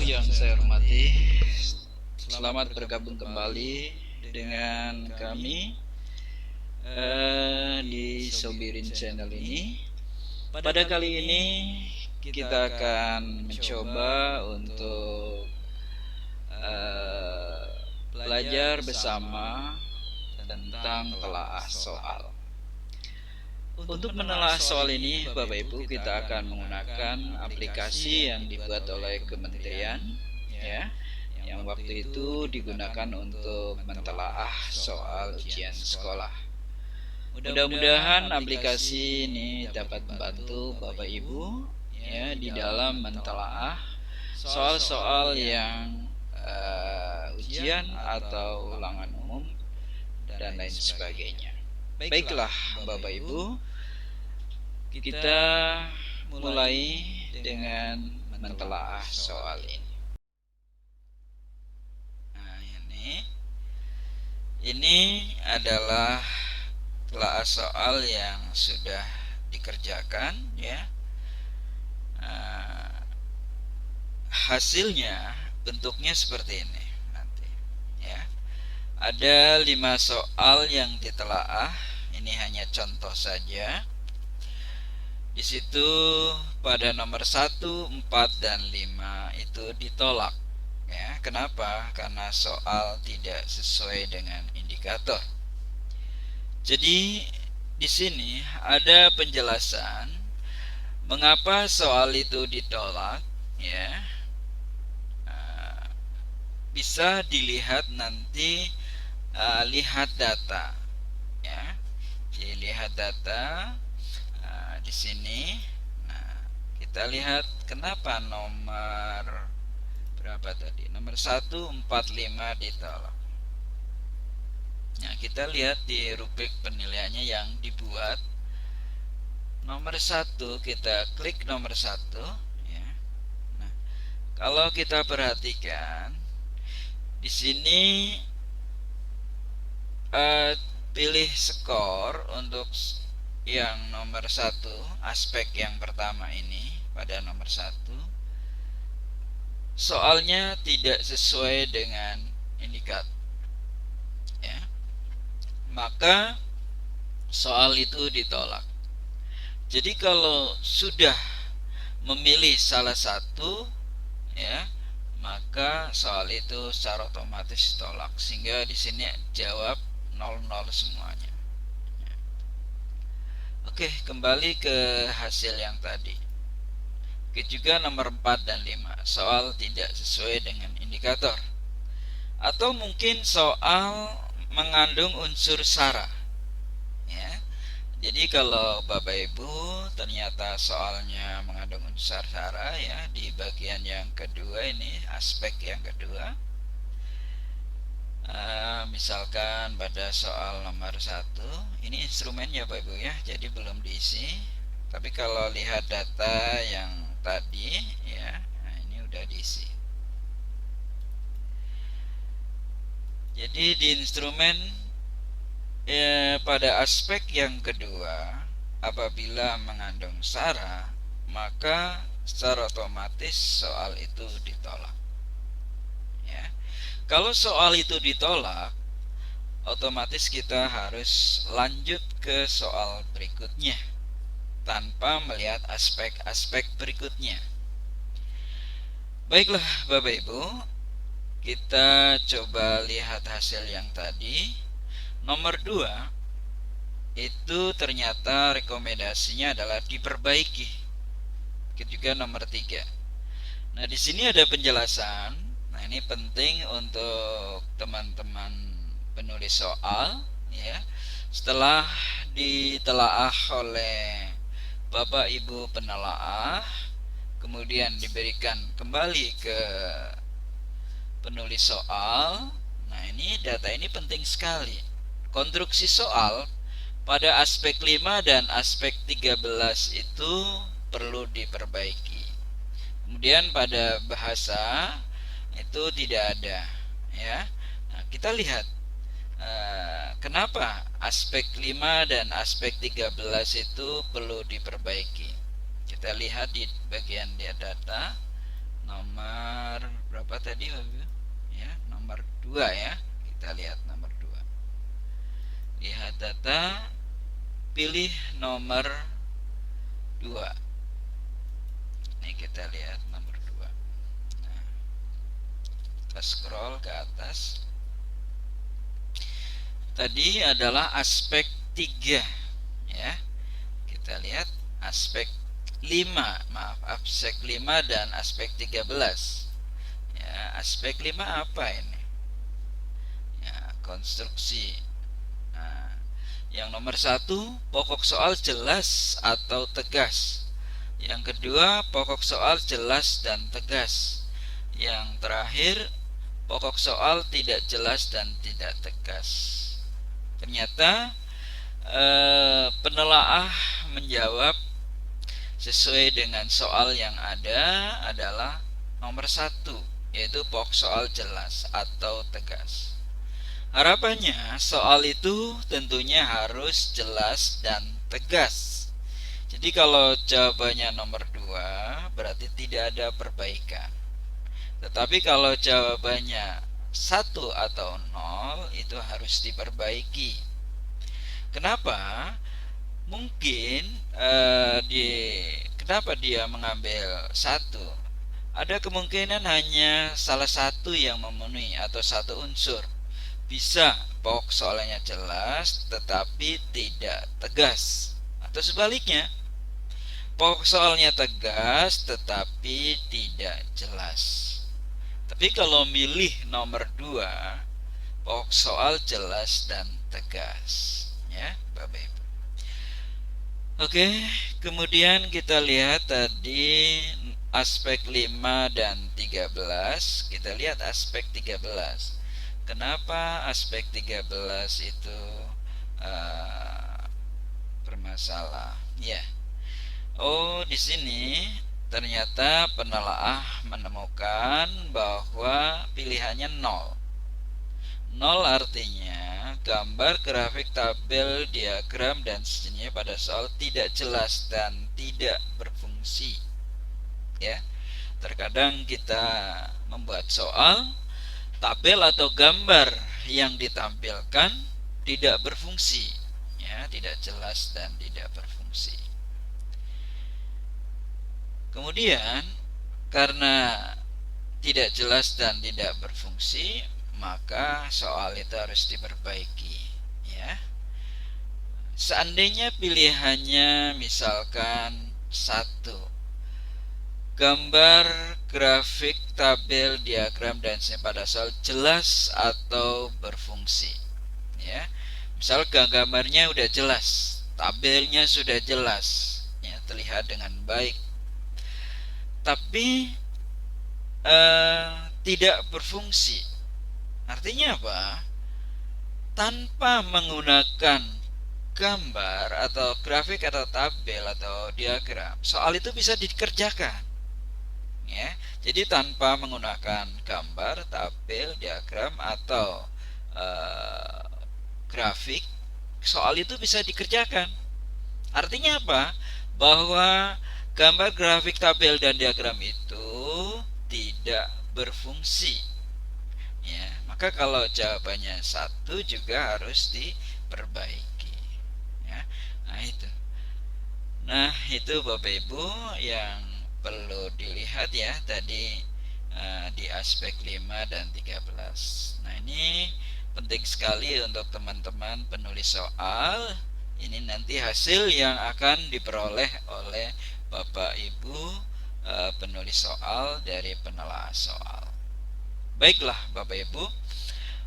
yang saya hormati, selamat bergabung kembali dengan kami di Sobirin Channel ini. Pada kali ini kita akan mencoba untuk belajar bersama tentang telaah soal. Untuk menelaah soal ini, Bapak Ibu, kita akan menggunakan aplikasi yang dibuat oleh kementerian, ya, yang waktu itu digunakan untuk mentelaah soal ujian sekolah. Mudah-mudahan aplikasi ini dapat membantu Bapak Ibu, ya, di dalam mentelaah soal-soal yang ujian atau ulangan umum dan lain sebagainya. Baiklah, Bapak Ibu, kita mulai dengan mentelaah soal ini. Nah, ini adalah telaah soal yang sudah dikerjakan, ya. Hasilnya bentuknya seperti ini nanti, ya. Ada 5 soal yang ditelaah. Ini hanya contoh saja. Di situ pada nomor 1, 4, dan 5 itu ditolak, ya. Kenapa? Karena soal tidak sesuai dengan indikator. Jadi di sini ada penjelasan mengapa soal itu ditolak, ya. Bisa dilihat nanti, lihat data, ya. Jadi lihat data di sini. Nah, kita lihat kenapa nomor berapa tadi? Nomor 1, 4, 5 ditolak. Nah, kita lihat di rubrik penilaiannya yang dibuat. Nomor 1, kita klik nomor 1, ya. Nah, kalau kita perhatikan di sini, pilih skor untuk yang nomor 1, aspek yang pertama ini. Pada nomor 1 soalnya tidak sesuai dengan indikator, ya. Maka soal itu ditolak. Jadi kalau sudah memilih salah satu, ya, maka soal itu secara otomatis ditolak, sehingga di sini jawab 00 semuanya. Oke, kembali ke hasil yang tadi. Oke, juga nomor 4 dan 5, soal tidak sesuai dengan indikator. Atau mungkin soal mengandung unsur sara, ya. Jadi kalau Bapak Ibu ternyata soalnya mengandung unsur sara, ya, di bagian yang kedua ini, aspek yang kedua, misalkan pada soal nomor 1, ini instrumennya Bapak Ibu, ya, jadi belum diisi. Tapi kalau lihat data yang tadi, ya, nah ini udah diisi. Jadi di instrumen, ya, pada aspek yang kedua, apabila mengandung sara, maka secara otomatis soal itu ditolak, ya. Kalau soal itu ditolak, otomatis kita harus lanjut ke soal berikutnya tanpa melihat aspek-aspek berikutnya. Baiklah Bapak Ibu, kita coba lihat hasil yang tadi. Nomor 2 itu ternyata rekomendasinya adalah diperbaiki. Juga nomor 3. Nah, di sini ada penjelasan. Nah, ini penting untuk teman-teman penulis soal, ya. Setelah ditelaah oleh Bapak Ibu penelaah, kemudian diberikan kembali ke penulis soal. Nah, ini data ini penting sekali. Konstruksi soal pada aspek 5 dan aspek 13 itu perlu diperbaiki. Kemudian pada bahasa itu tidak ada, ya. Nah, kita lihat kenapa aspek 5 dan aspek 13 itu perlu diperbaiki. Kita lihat di bagian data nomor apa tadi Bapak? Ya, nomor 2 ya. Kita lihat nomor 2. Lihat data, pilih nomor 2. Ini kita lihat nomor 2. Nah, kita scroll ke atas. Tadi adalah aspek 3 ya. Kita lihat aspek 5, maaf, aspek 5 dan aspek 13. Ya, aspek 5 apa ini? Ya, konstruksi. Nah, yang nomor 1, pokok soal jelas atau tegas. Yang kedua, pokok soal jelas dan tegas. Yang terakhir, pokok soal tidak jelas dan tidak tegas. Ternyata penelaah menjawab sesuai dengan soal yang ada adalah nomor 1, yaitu pokok soal jelas atau tegas. Harapannya soal itu tentunya harus jelas dan tegas. Jadi kalau jawabannya nomor 2 berarti tidak ada perbaikan. Tetapi kalau jawabannya 1 atau 0 itu harus diperbaiki. Kenapa? Mungkin kenapa dia mengambil 1? Ada kemungkinan hanya salah satu yang memenuhi atau satu unsur. Bisa pokok soalnya jelas tetapi tidak tegas. Atau sebaliknya, pokok soalnya tegas tetapi tidak jelas. Tapi kalau milih nomor 2, pokok soal jelas dan tegas, ya Bapak Ibu. Oke, kemudian kita lihat tadi aspek 5 dan 13. Kita lihat aspek 13. Kenapa aspek 13 itu bermasalah? Ya. Oh, di sini ternyata penelaah menemukan bahwa pilihannya 0. 0 artinya gambar, grafik, tabel, diagram, dan sejenisnya pada soal tidak jelas dan tidak berfungsi. Ya, terkadang kita membuat soal, tabel atau gambar yang ditampilkan tidak berfungsi, ya, tidak jelas dan tidak berfungsi. Kemudian karena tidak jelas dan tidak berfungsi, maka soal itu harus diperbaiki, ya. Seandainya pilihannya misalkan 1, gambar, grafik, tabel, diagram, dan pada soal jelas atau berfungsi, ya. Misal gambarnya udah jelas, tabelnya sudah jelas, ya, terlihat dengan baik, tapi tidak berfungsi. Artinya apa? Tanpa menggunakan gambar atau grafik atau tabel atau diagram, soal itu bisa dikerjakan, ya. Jadi tanpa menggunakan gambar, tabel, diagram atau grafik, soal itu bisa dikerjakan. Artinya apa? Bahwa gambar, grafik, tabel, dan diagram itu tidak berfungsi, ya. Maka kalau jawabannya 1 juga harus diperbaiki, ya. Nah itu Bapak Ibu yang perlu dilihat, ya, tadi di aspek 5 dan 13. Nah ini penting sekali untuk teman-teman penulis soal. Ini nanti hasil yang akan diperoleh oleh Bapak Ibu penulis soal dari penelaah soal. Baiklah Bapak Ibu,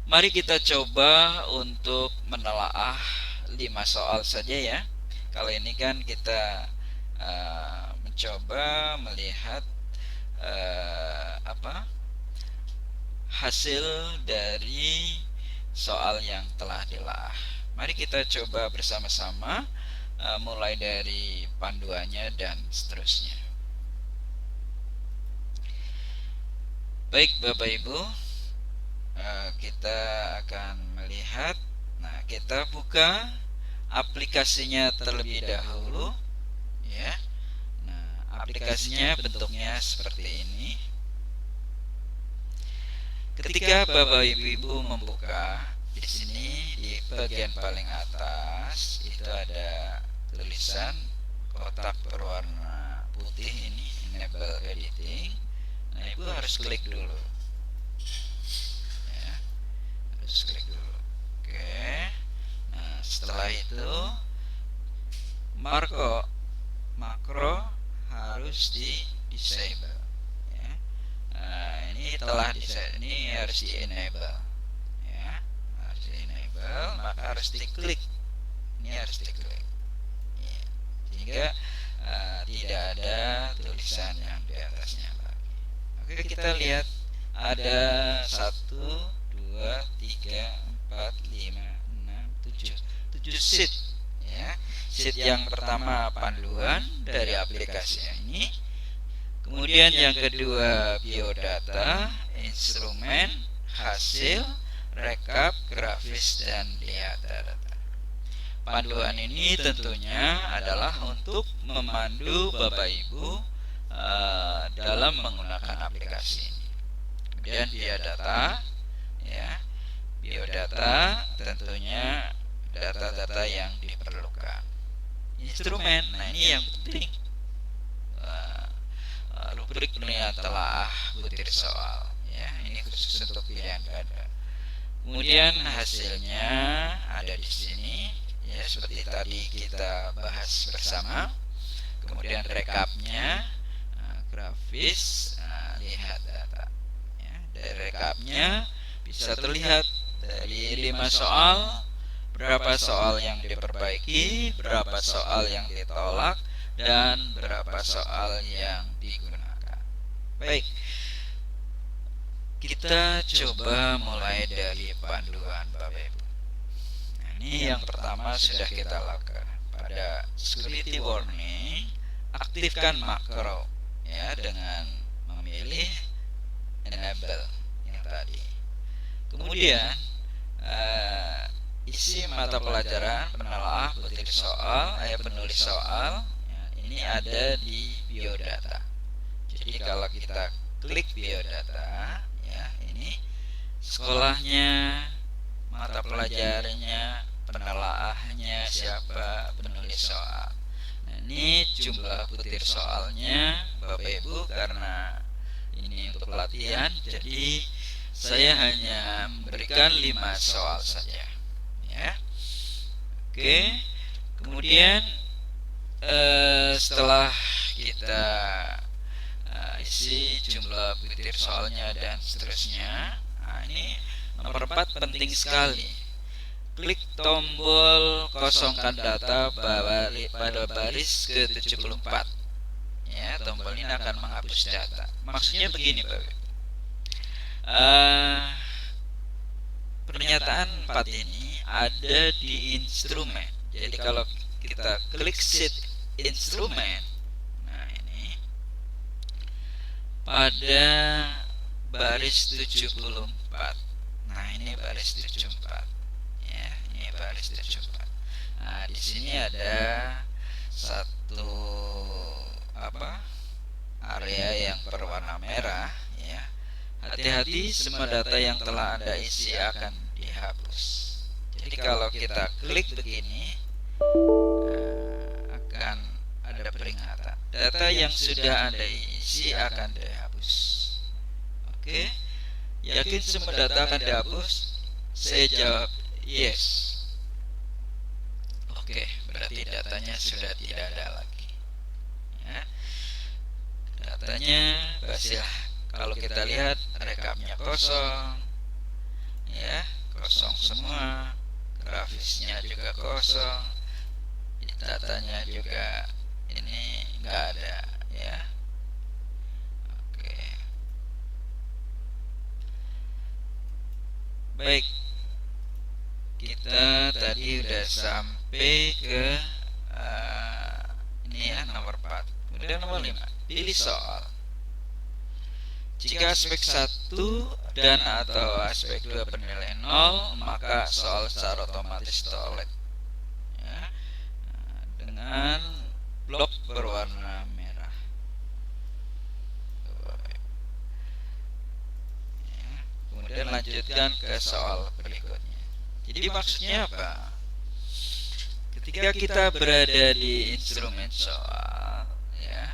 mari kita coba untuk menelaah 5 soal saja, ya. Kalau ini kan kita mencoba melihat hasil dari soal yang telah dilaah. Mari kita coba bersama-sama mulai dari panduannya dan seterusnya. Baik Bapak Ibu, kita akan melihat. Nah, kita buka aplikasinya terlebih dahulu, ya. Nah, aplikasinya bentuknya seperti ini. Ketika Bapak Ibu membuka di sini di bagian paling atas itu ada tulisan kotak berwarna putih ini, enable editing. Nah, Ibu harus klik dulu. Ya, harus klik dulu. Oke. Nah, setelah itu makro harus di disable. Ya. Nah, ini telah ini harus di enable. Ya, harus di enable, maka harus diklik. Ini harus diklik. Ya. Sehingga tidak ada tulisan yang di atasnya lagi. Oke, kita lihat ada 1, 2, 3, 4, 5, 6, 7 sheet. Ya. Sheet yang pertama panduan dari aplikasi ini. Kemudian yang kedua biodata, instrumen, hasil, rekap, grafis, dan lihat data. Panduan ini tentunya adalah untuk memandu Bapak Ibu dalam menggunakan aplikasi ini. Kemudian biodata, ya, biodata tentunya data-data yang diperlukan. Instrumen, nah ini yang penting. Rubrik penilaian telah butir soal, ya, ini khusus untuk pilihan ganda. Kemudian hasilnya ada di sini, ya, seperti tadi kita bahas bersama. Kemudian rekapnya, grafis, lihat data. Ya, dari rekapnya bisa terlihat dari 5 soal, berapa soal yang diperbaiki, berapa soal yang ditolak, dan berapa soal yang digunakan. Baik, kita coba mulai dari panduan Bapak Ibu. Nah, ini yang pertama sudah kita lakukan. Pada security warning, aktifkan makro, ya, dengan memilih enable yang tadi. Kemudian isi mata pelajaran penelaah butir soal, penulis soal, ya, ini ada di biodata. Jadi kalau kita klik biodata, ya, ini sekolahnya, mata pelajarannya, penelaahnya siapa, penulis soal. Nah, ini jumlah butir soalnya Bapak Ibu, karena ini untuk pelatihan, jadi saya hanya memberikan 5 soal saja, ya. Oke. Kemudian setelah kita isi jumlah butir soalnya dan seterusnya, nah, ini nomor 4 penting sekali. Klik tombol kosongkan data pada baris ke-74. Ya, tombol ini akan menghapus data. Maksudnya begini, Bapak. Pernyataan 4 ini ada di instrumen. Jadi kalau kita klik sheet instrumen, nah ini pada baris 74. Nah, ini baris 74. Ya, ini baris 74. Nah, di sini ada satu area yang berwarna merah, ya. Hati-hati, semua data yang telah Anda isi akan dihapus. Jadi kalau kita klik begini, akan ada peringatan. Data yang sudah Anda isi akan dihapus. Oke, yakin semua data akan dihapus? Saya jawab yes. Oke, berarti datanya sudah tidak ada lagi. Ya, datanya berhasil. Kalau kita lihat rekapnya kosong, ya, kosong semua, grafisnya juga kosong, datanya juga ini nggak ada, ya. Oke, baik, kita tadi udah sampai ke ini, ya, nomor 4. Kemudian nomor 5, pilih soal. Jika aspek 1 dan atau aspek 2 bernilai 0, maka soal secara otomatis tolak, ya, dengan blok berwarna merah. Ya. melanjutkan ke soal berikutnya. Jadi maksudnya apa? Ketika kita berada di instrumen soal, ya,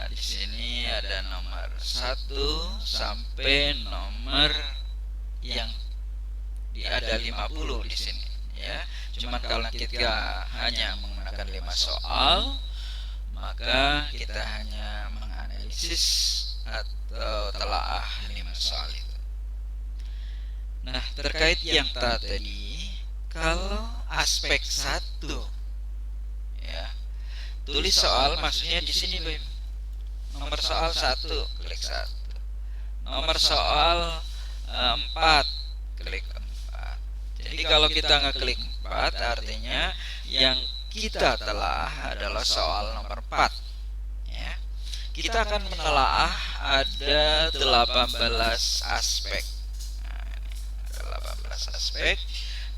di sini ada nomor 1 sampai nomor yang ada 50 di sini, ya. Cuman kalau kita hanya menggunakan 5 soal, maka kita hanya menganalisis atau telaah 5 soal itu. Nah, terkait yang tadi, kalau aspek 1, ya, tulis soal maksudnya di sini, nomor soal 1, klik 1. Nomor soal 4, klik 4. Jadi kalau kita ngeklik 4, artinya yang kita telah adalah soal nomor 4, ya. Kita akan menelaah ada 18 aspek. Nah, ini ada 18 aspek.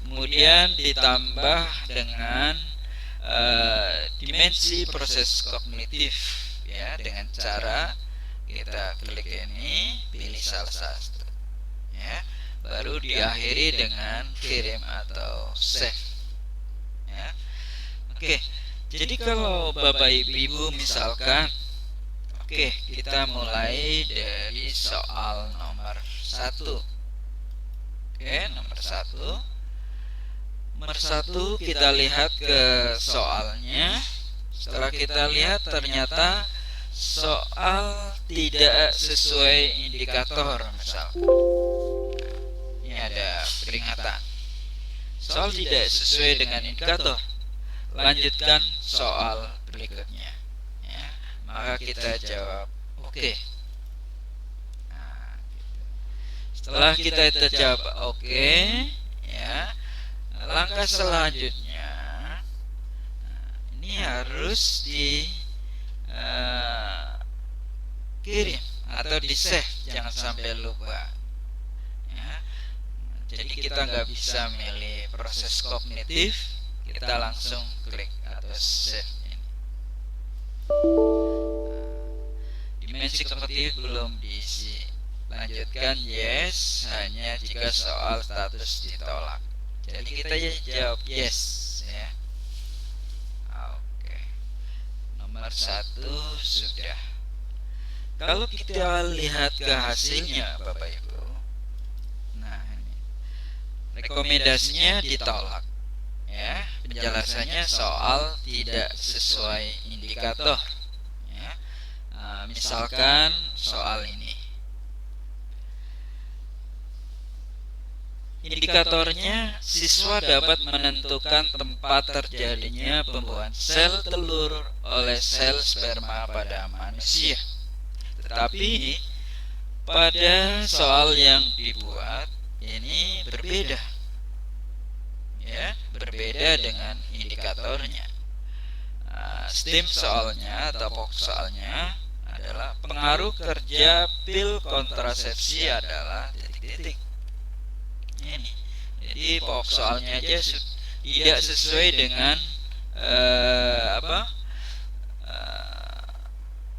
Kemudian ditambah dengan dimensi proses kognitif, ya, dengan cara kita klik ini, pilih salah satu, ya, baru diakhiri dengan kirim atau save, ya. Oke, jadi kalau Bapak Ibu misalkan, oke, kita mulai dari soal nomor 1. Oke, nomor 1. Nomor 1 kita lihat ke soalnya. Setelah kita lihat ternyata soal tidak sesuai indikator misalkan. Ini ada peringatan. Soal tidak sesuai dengan indikator. Lanjutkan soal berikutnya, ya. Maka kita jawab oke. Nah, gitu. Setelah kita jawab oke, ya, langkah selanjutnya, ini harus kirim atau di save, jangan sampai lupa, ya. Jadi kita nggak bisa milih proses kognitif, kita langsung klik atau save ini. Dimensi kognitif belum diisi, lanjutkan yes hanya jika soal status ditolak. Jadi kita jawab yes, ya. Oke. Nomor 1 sudah. Kalau kita lihat ke hasilnya, Bapak Ibu, nah ini rekomendasinya ditolak, ya. Penjelasannya soal tidak sesuai indikator, ya. Misalkan soal ini, indikatornya siswa dapat menentukan tempat terjadinya pembuahan sel telur oleh sel sperma pada manusia. Tetapi pada soal yang dibuat ini berbeda, ya, berbeda dengan indikatornya. STEM soalnya atau pokok soalnya adalah pengaruh kerja pil kontrasepsi adalah titik-titik. Ini. Jadi pokok soalnya aja tidak sesuai dengan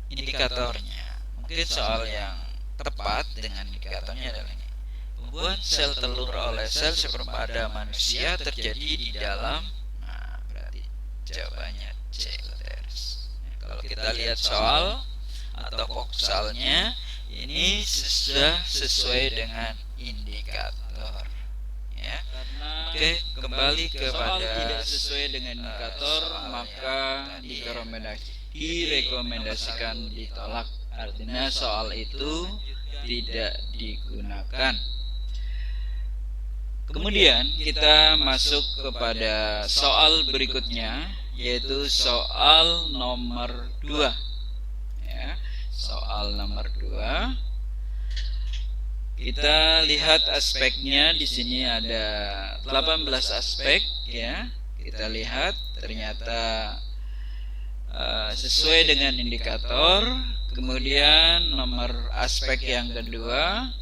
indikatornya. Mungkin soal yang tepat dengan indikatornya adalah ini. Pembuahan sel telur oleh sel sperma pada manusia terjadi di dalam, nah berarti jawabannya C. Kalau kita lihat soal atau pokok soalnya, ini sudah sesuai dengan indikator, ya. Oke, kembali kepada soal tidak sesuai dengan indikator, maka direkomendasikan ditolak. Artinya soal itu tidak digunakan. Kemudian kita masuk kepada soal berikutnya, yaitu soal nomor 2, ya. Soal nomor 2. Kita lihat aspeknya, di sini ada 18 aspek, ya. Kita lihat ternyata sesuai dengan indikator. Kemudian nomor aspek yang kedua,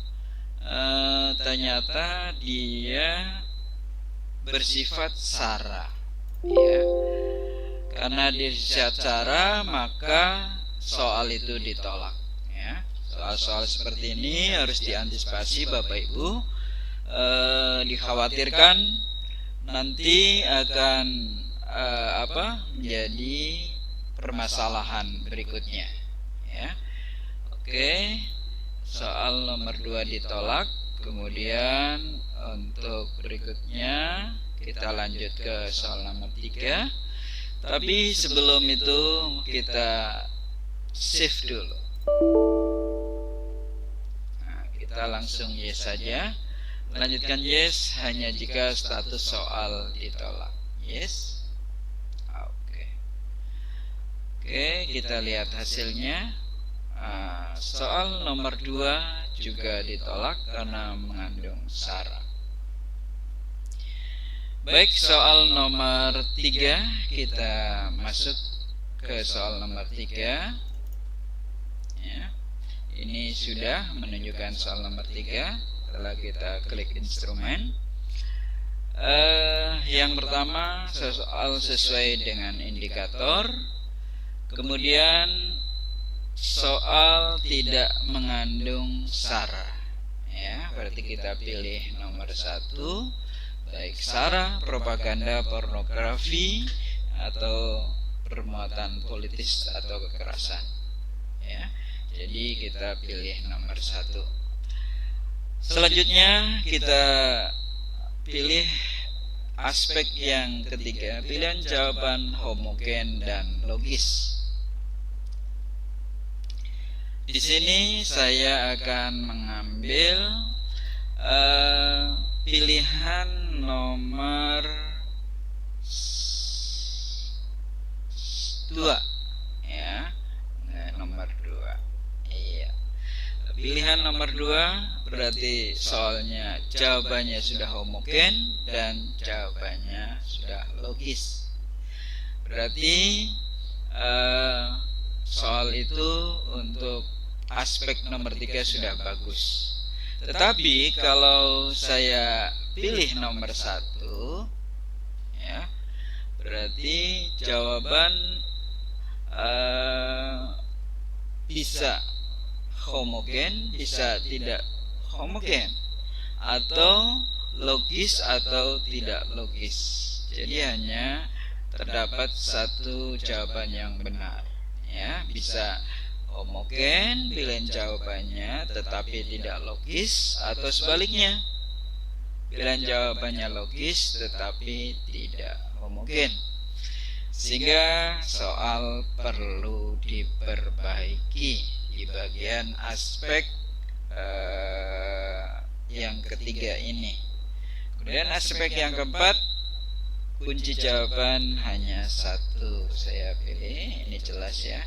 ternyata dia bersifat sara, ya. Karena dia bersifat sara, maka soal itu ditolak, ya. Soal-soal seperti ini harus diantisipasi Bapak Ibu. Dikhawatirkan nanti akan menjadi permasalahan berikutnya, ya. Oke, soal nomor 2 ditolak. Kemudian untuk berikutnya kita lanjut ke soal nomor 3. Tapi sebelum itu kita save dulu. Nah, kita langsung yes saja. Lanjutkan yes hanya jika status soal ditolak. Yes. Oke, kita lihat hasilnya. Soal nomor 2 juga ditolak karena mengandung sara. Baik, soal nomor 3, kita masuk ke soal nomor 3. Ya, ini sudah menunjukkan soal nomor 3 setelah kita klik instrumen. Yang pertama, soal sesuai dengan indikator. Kemudian soal tidak mengandung sara. Ya, berarti kita pilih nomor 1. Baik sara, propaganda, pornografi, atau permuatan politis atau kekerasan, ya. Jadi kita pilih nomor 1. Selanjutnya kita pilih aspek yang ketiga, pilihan jawaban homogen dan logis. Di sini saya akan mengambil pilihan nomor 2, ya. Nomor 2. Iya. Pilihan nomor 2 berarti soalnya jawabannya sudah homogen dan jawabannya sudah logis. Berarti soal itu untuk aspek nomor 3 sudah bagus. Tetapi kalau saya pilih nomor 1, ya, berarti jawaban bisa homogen, bisa tidak homogen, atau logis atau tidak logis. Jadi hanya terdapat satu jawaban yang benar, ya. Bisa homogen pilihan jawabannya tetapi tidak logis, atau sebaliknya pilihan jawabannya logis tetapi tidak homogen. Sehingga soal perlu diperbaiki di bagian aspek yang ketiga ini. Kemudian aspek yang keempat, kunci jawaban hanya 1 saya pilih, ini jelas ya.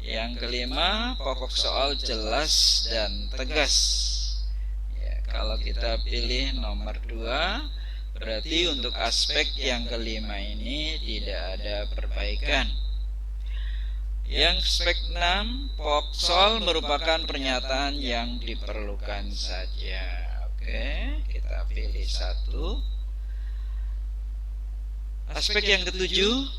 Yang kelima, pokok soal jelas dan tegas. Ya, kalau kita pilih nomor 2, berarti untuk aspek yang kelima ini tidak ada perbaikan. Yang aspek 6, pokok soal merupakan pernyataan yang diperlukan saja. Oke, kita pilih 1. Aspek yang ketujuh,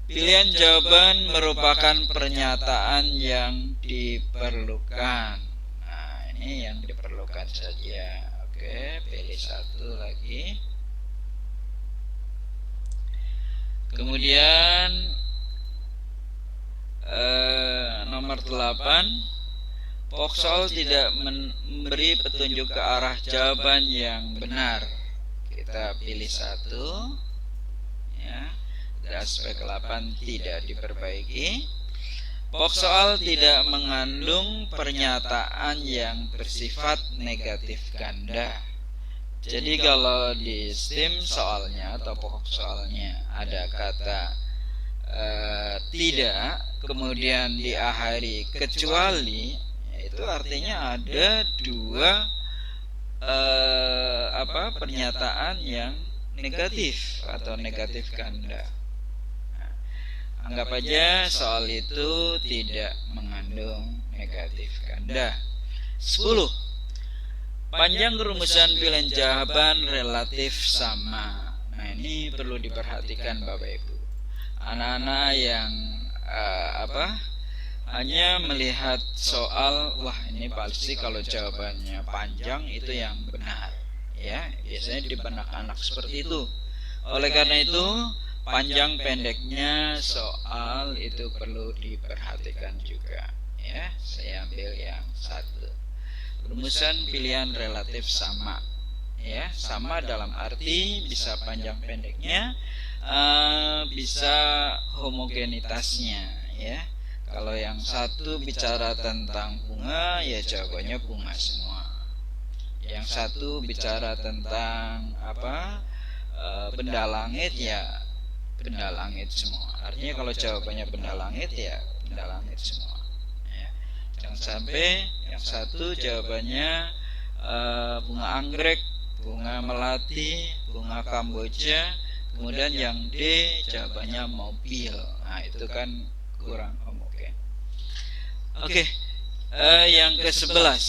pilihan jawaban merupakan pernyataan yang diperlukan. Nah, ini yang diperlukan saja. Oke, pilih 1 lagi. Kemudian nomor 8, pokok soal tidak memberi petunjuk ke arah jawaban yang benar. Kita pilih 1, ya. Aspek 8 tidak diperbaiki. Pokok soal tidak mengandung pernyataan yang bersifat negatif ganda. Jadi kalau di STEM soalnya atau pokok soalnya ada kata tidak, kemudian diakhiri kecuali, itu artinya ada 2 pernyataan yang negatif atau negatif ganda. Anggap aja soal itu tidak mengandung negatif ganda. 10. Panjang rumusan pilihan jawaban relatif sama. Nah, ini perlu diperhatikan Bapak Ibu. Anak-anak yang hanya melihat soal, wah ini pasti kalau jawabannya panjang itu yang benar, ya biasanya di benak anak seperti itu. Oleh karena itu panjang pendeknya soal itu perlu diperhatikan juga, ya. Saya ambil yang satu, rumusan pilihan relatif sama, ya, sama dalam arti bisa panjang pendeknya, bisa homogenitasnya, ya. Kalau yang satu bicara tentang bunga, ya jawabannya bunga semua. Yang satu bicara tentang benda langit, ya benda langit semua. Artinya kalau jawabannya benda langit, ya benda langit semua. Ya. Jangan sampai yang satu jawabannya bunga anggrek, bunga melati, bunga kamboja, kemudian yang D jawabannya mobil. Nah itu kan kurang homogen. Oke, yang ke-11.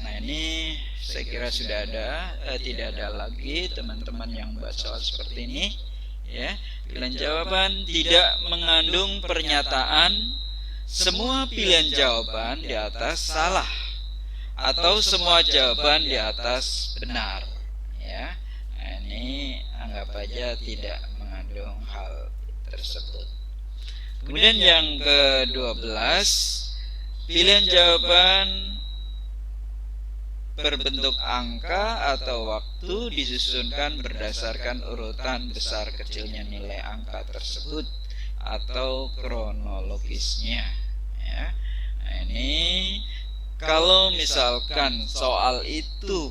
Nah ini saya kira sudah ada, tidak ada lagi teman-teman yang buat soal seperti ini, ya. Pilihan jawaban tidak mengandung pernyataan semua pilihan jawaban di atas salah atau semua jawaban di atas benar, ya. Nah, ini anggap aja tidak mengandung hal tersebut. Kemudian yang ke-12, pilihan jawaban berbentuk angka atau waktu disusunkan berdasarkan urutan besar kecilnya nilai angka tersebut atau kronologisnya, ya. Nah, ini kalau misalkan soal itu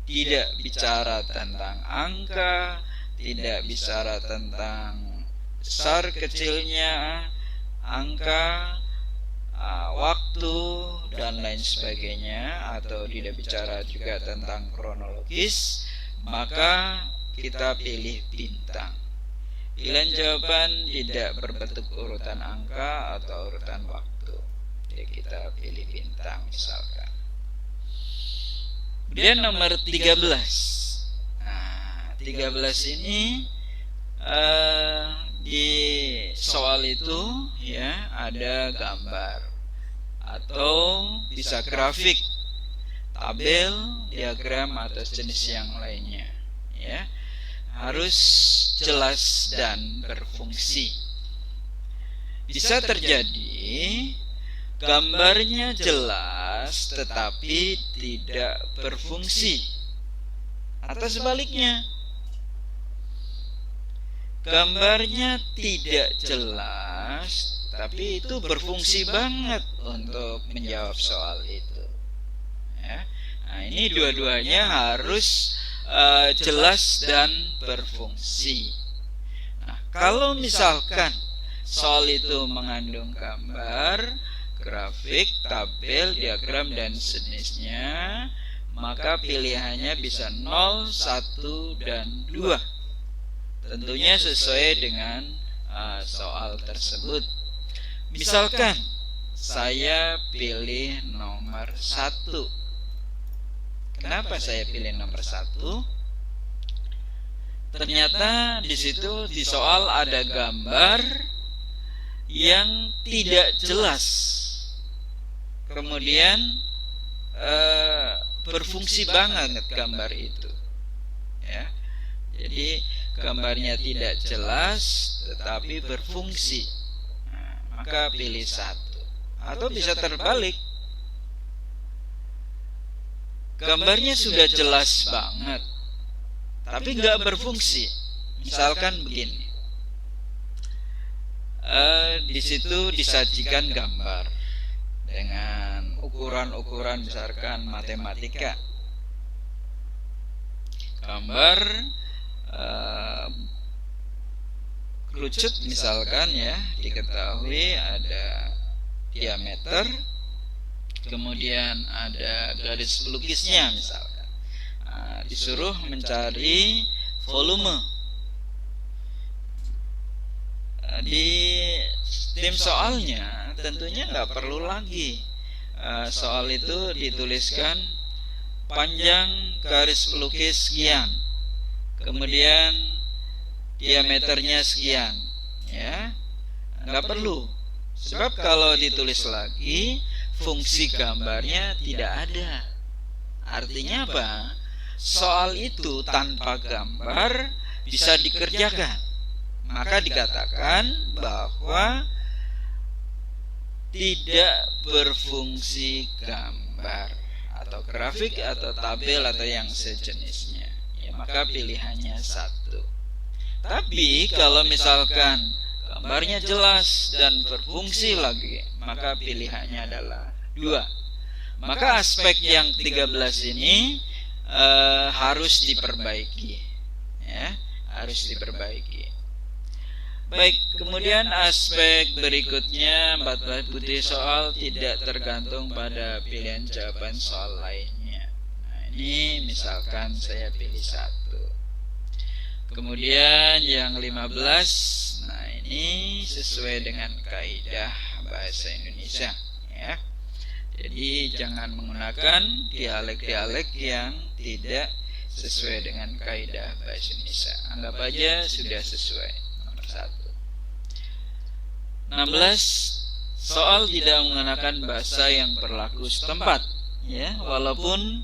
tidak bicara tentang angka, tidak bicara tentang besar kecilnya angka, waktu dan lain sebagainya, atau tidak bicara juga tentang kronologis, maka kita pilih bintang. Pilihan jawaban tidak berbentuk urutan angka atau urutan waktu, jadi kita pilih bintang misalkan. Kemudian nomor 13. Nah, 13 ini di soal itu, ya, ada gambar atau bisa grafik, tabel, diagram atau jenis yang lainnya, ya. Harus jelas dan berfungsi. Bisa terjadi gambarnya jelas tetapi tidak berfungsi, atau sebaliknya, gambarnya tidak jelas tapi itu berfungsi banget untuk menjawab soal itu, ya. Nah ini dua-duanya harus jelas dan berfungsi. Nah kalau misalkan soal itu mengandung gambar, grafik, tabel, diagram dan sejenisnya, maka pilihannya bisa 0, 1, dan 2. Tentunya sesuai dengan soal tersebut. Misalkan saya pilih nomor 1. Kenapa saya pilih nomor 1? Ternyata di situ di soal ada gambar yang tidak jelas, kemudian berfungsi banget gambar itu, ya. Jadi gambarnya tidak jelas tetapi berfungsi, nah, maka pilih 1. Atau bisa terbalik, gambarnya sudah jelas banget tapi nggak berfungsi. Misalkan begini, di situ disajikan gambar dengan ukuran-ukuran misalkan matematika, gambar kerucut misalkan, ya, diketahui ada diameter, kemudian ada garis pelukisnya misalkan. Nah, disuruh mencari volume. Di tim soalnya tentunya nggak perlu lagi soal itu dituliskan panjang garis pelukis sekian, kemudian diameternya sekian, ya, nggak perlu. Sebab kalau ditulis lagi, fungsi gambarnya tidak ada. Artinya apa? Soal itu tanpa gambar bisa dikerjakan. Maka dikatakan bahwa tidak berfungsi gambar atau grafik atau tabel atau yang sejenisnya. Ya, maka pilihannya 1. Tapi kalau misalkan gambarnya jelas dan berfungsi lagi, maka pilihannya adalah 2. Maka aspek yang 13 ini harus diperbaiki, ya, harus diperbaiki. Baik, kemudian aspek berikutnya 14 putih soal tidak tergantung pada pilihan jawaban soal lainnya. Nah, ini misalkan saya pilih 1. Kemudian yang 15, nah ini sesuai dengan kaidah bahasa Indonesia, ya. Jadi jangan menggunakan dialek-dialek yang tidak sesuai dengan kaidah bahasa Indonesia. Anggap aja sudah sesuai. Nomor 1. 16, soal tidak menggunakan bahasa yang berlaku setempat, ya, walaupun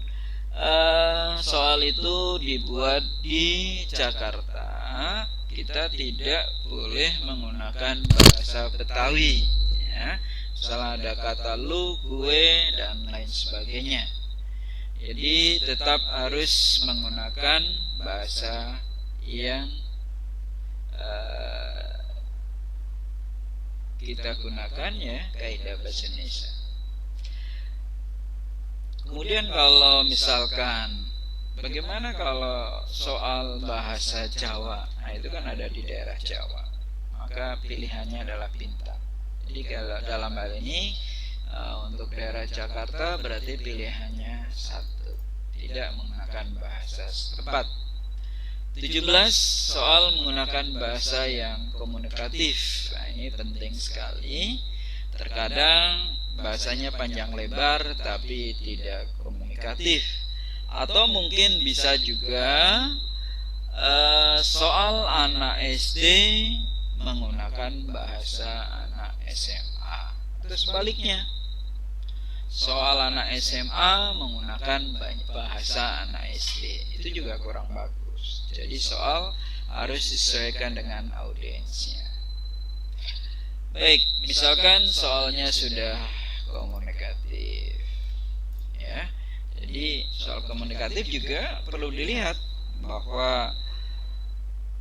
soal itu dibuat di Jakarta, kita tidak boleh menggunakan bahasa Betawi, ya. Misalnya ada kata lu, gue, dan lain sebagainya. Jadi tetap harus menggunakan bahasa yang kita gunakan, ya, kaidah bahasa Indonesia. Kemudian kalau misalkan bagaimana kalau soal bahasa Jawa, nah itu kan ada di daerah Jawa, maka pilihannya adalah bintang. Jadi kalau dalam hal ini untuk daerah Jakarta berarti pilihannya 1, tidak menggunakan bahasa setempat. 17, soal menggunakan bahasa yang komunikatif. Nah, ini penting sekali. Terkadang bahasanya panjang lebar tapi tidak komunikatif. Atau mungkin bisa juga soal anak SD menggunakan bahasa anak SMA. Terus sebaliknya, soal anak SMA menggunakan bahasa anak SD. Itu juga kurang bagus. Jadi soal harus disesuaikan dengan audiensnya. Baik, misalkan soalnya sudah komunikatif, ya. Jadi soal komunikatif juga perlu dilihat bahwa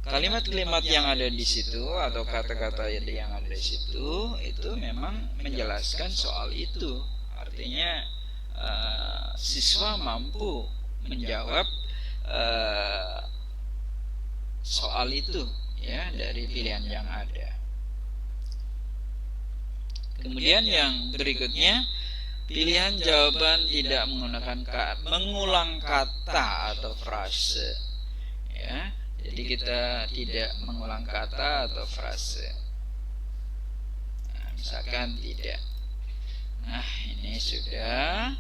kalimat-kalimat yang ada di situ atau kata-kata yang ada di situ itu memang menjelaskan soal itu. Artinya siswa mampu menjawab soal itu, ya, dari pilihan yang ada. Kemudian yang berikutnya, pilihan jawaban tidak menggunakan mengulang kata atau frase, ya. Jadi kita tidak mengulang kata atau frase. Nah, misalkan tidak. Nah, ini sudah.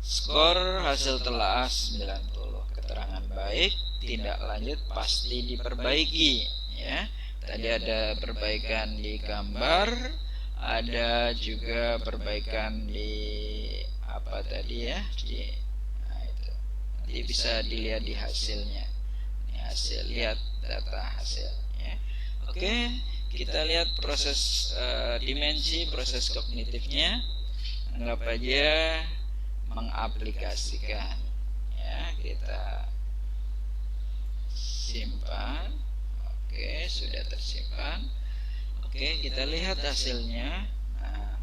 Skor hasil telaah 90. Keterangan baik, tindak lanjut pasti diperbaiki, ya. Tadi ada perbaikan di gambar, ada juga perbaikan di apa tadi, ya, nah itu nanti bisa dilihat di hasilnya. Ini hasil, lihat data hasil, ya. Oke, kita lihat proses dimensi, proses kognitifnya. Anggap aja mengaplikasikan, ya, kita simpan. Oke, sudah tersimpan. Oke, kita lihat hasilnya. Nah,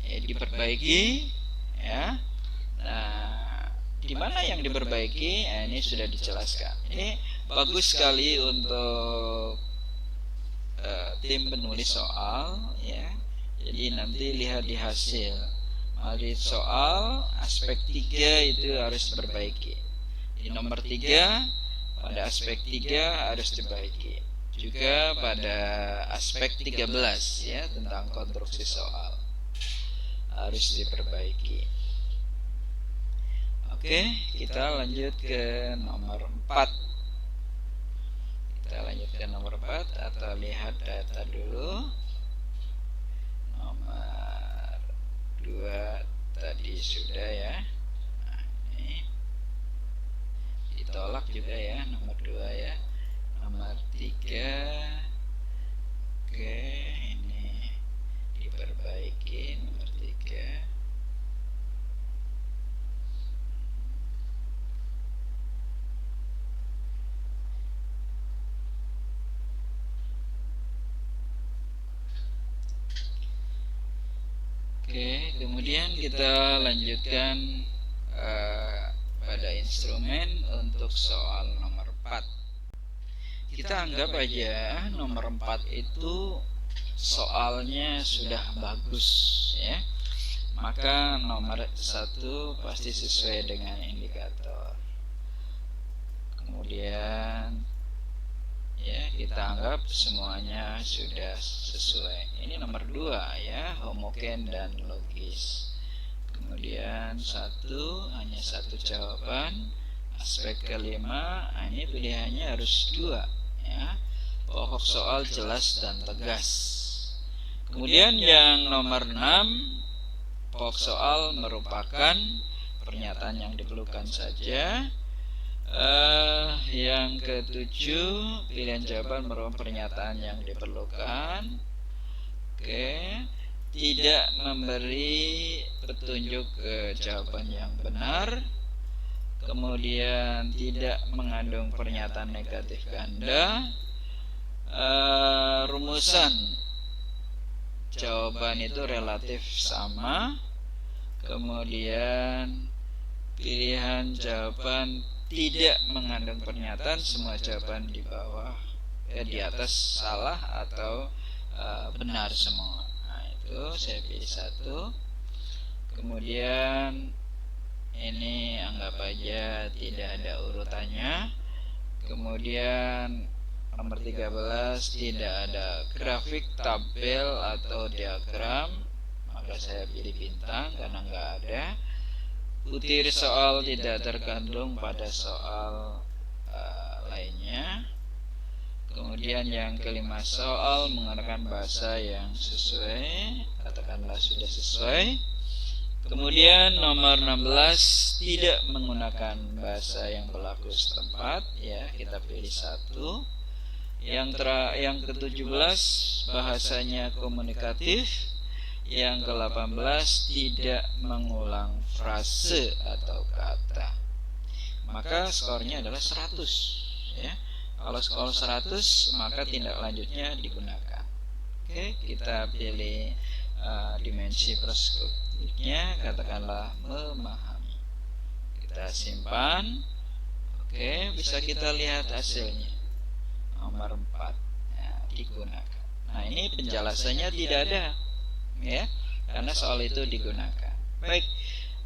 ya, diperbaiki, ya. Nah, di mana yang diperbaiki? Nah, ini sudah dijelaskan. Ini bagus sekali untuk tim penulis soal, ya. Jadi nanti lihat di hasil. Di soal aspek 3 itu harus diperbaiki. Di nomor 3 pada aspek 3 harus diperbaiki. Juga pada aspek 13, ya, tentang konstruksi soal harus diperbaiki. Oke, kita lanjut ke nomor 4. kita lanjutkan nomor 4 atau lihat data dulu. Nomor 2 tadi sudah ya. Nah, ini ditolak juga ya, nomor 2 ya. Nomor 3, oke, ini diperbaiki nomor 3. Oke, kemudian kita lanjutkan pada instrumen untuk soal nomor 4. Kita anggap aja nomor 4 itu soalnya sudah bagus ya. Maka nomor 1 pasti sesuai dengan indikator. Kemudian ya, kita anggap semuanya sudah sesuai. Ini nomor 2 ya, homogen dan logis. Kemudian hanya satu jawaban. Aspek kelima, ini pilihannya harus 2 ya. Pokok soal jelas dan tegas. Kemudian yang nomor 6, pokok soal merupakan pernyataan yang diperlukan saja. Yang ketujuh, pilihan jawaban merupakan pernyataan yang diperlukan. Oke, tidak memberi petunjuk ke jawaban yang benar. Kemudian tidak mengandung pernyataan negatif ganda. Rumusan jawaban itu relatif sama. Kemudian pilihan jawaban tidak mengandung pernyataan, semua jawaban di bawah di atas salah atau benar semua. Nah, itu saya pilih 1. Kemudian ini anggap aja tidak ada urutannya. Kemudian nomor 13, tidak ada grafik, tabel atau diagram, maka saya pilih bintang karena nggak ada. Butir soal tidak tergantung pada soal lainnya. Kemudian yang kelima, soal menggunakan bahasa yang sesuai, katakanlah sudah sesuai. Kemudian nomor 16, tidak menggunakan bahasa yang berlaku setempat, ya, kita pilih 1. Yang ke-17, bahasanya komunikatif. Yang ke-18, tidak mengulang frase atau kata. Maka skornya adalah 100 ya. Kalau skor 100, maka tindak lanjutnya digunakan. Oke, kita pilih dimensi perspektifnya, katakanlah memahami. Kita simpan. Oke, bisa kita lihat hasilnya. Nomor 4 ya, digunakan. Nah, ini penjelasannya tidak ada ya, karena soal itu digunakan. Baik,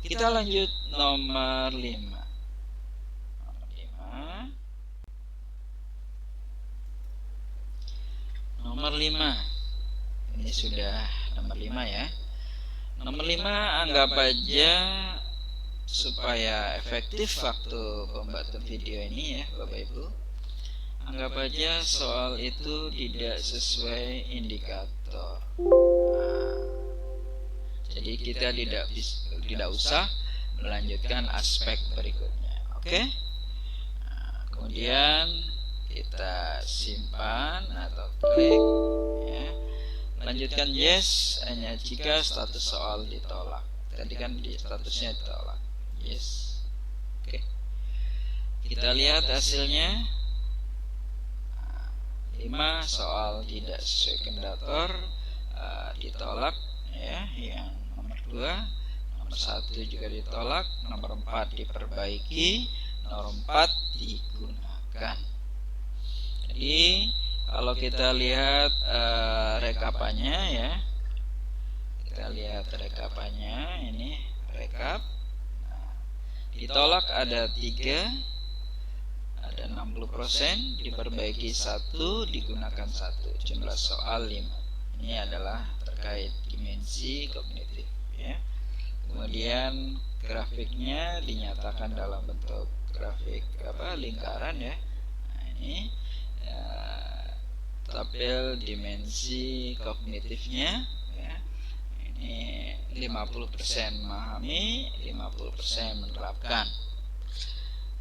kita lanjut nomor 5. Nomor 5. Ini sudah nomor 5 ya. Nomor 5, anggap aja supaya efektif waktu pembuatan video ini ya, Bapak Ibu. Anggap aja soal itu tidak sesuai indikator. Jadi kita tidak usah melanjutkan aspek berikutnya. Oke? Kemudian kita simpan atau klik ya. Lanjutkan yes hanya jika status soal ditolak. Tadi kan statusnya ditolak. Yes. Oke. Kita lihat hasilnya. 5, soal tidak sesuai indikator ditolak ya. Yang nomor 2, nomor 1 juga ditolak, nomor 4 diperbaiki, nomor 4 digunakan. Jadi kalau kita lihat rekapannya ya, kita lihat rekapannya, ini rekap. Nah, ditolak ada 3, ada 60%, diperbaiki 1, digunakan 1, jumlah soal 5. Ini adalah terkait dimensi kognitif ya. Kemudian grafiknya dinyatakan dalam bentuk grafik lingkaran ya. Nah, ini ya, tabel dimensi kognitifnya ya. Ini 50% memahami, 50% menerapkan.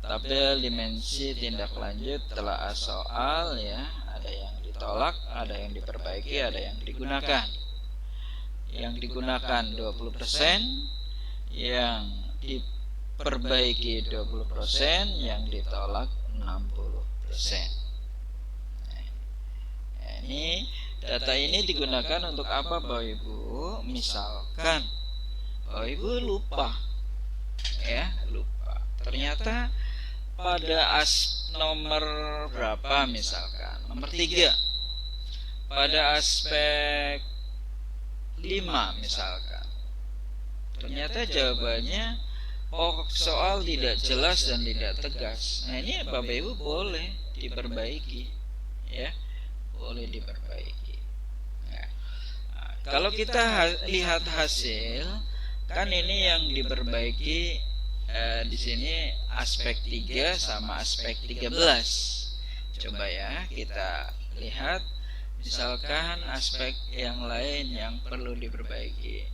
Tabel dimensi tindak lanjut telaah soal ya, ada yang ditolak, ada yang diperbaiki, ada yang digunakan. Yang digunakan 20%, yang diperbaiki 20%, yang ditolak 60%. Nah, ini data ini digunakan untuk apa Bapak Ibu? Misalkan Bapak Ibu lupa ya, lupa. Ternyata pada nomor berapa misalkan, nomor 3, pada aspek 5 misalkan, ternyata jawabannya soal tidak jelas dan tidak tegas. Nah, ini Bapak Ibu boleh diperbaiki ya, boleh diperbaiki. Nah, kalau kita lihat hasil, kan ini yang diperbaiki di sini aspek 3 sama aspek 13. Coba ya kita lihat misalkan aspek yang lain yang perlu diperbaiki.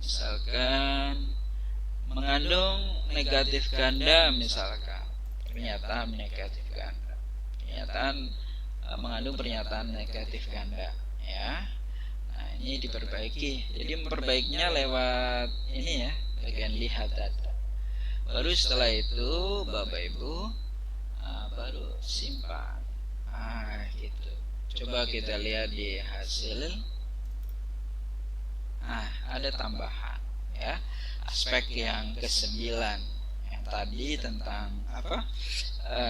Misalkan mengandung negatif ganda, misalkan pernyataan negatif ganda. Mengandung pernyataan negatif ganda ya. Nah, ini diperbaiki. Jadi memperbaikinya lewat ini ya, bagian lihat data. Baru setelah itu Bapak Ibu baru simpan. Gitu. Coba kita lihat di hasil. Ada tambahan ya. Aspek yang ke-9 yang tadi tentang apa?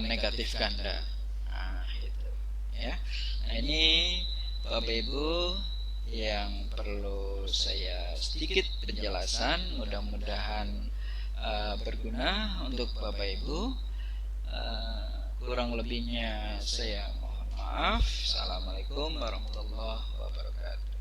Negatif ganda. Gitu ya. Nah, ini Bapak Ibu yang perlu saya sedikit penjelasan, mudah-mudahan berguna untuk Bapak Ibu. Kurang lebihnya saya mohon maaf. Assalamualaikum warahmatullahi wabarakatuh.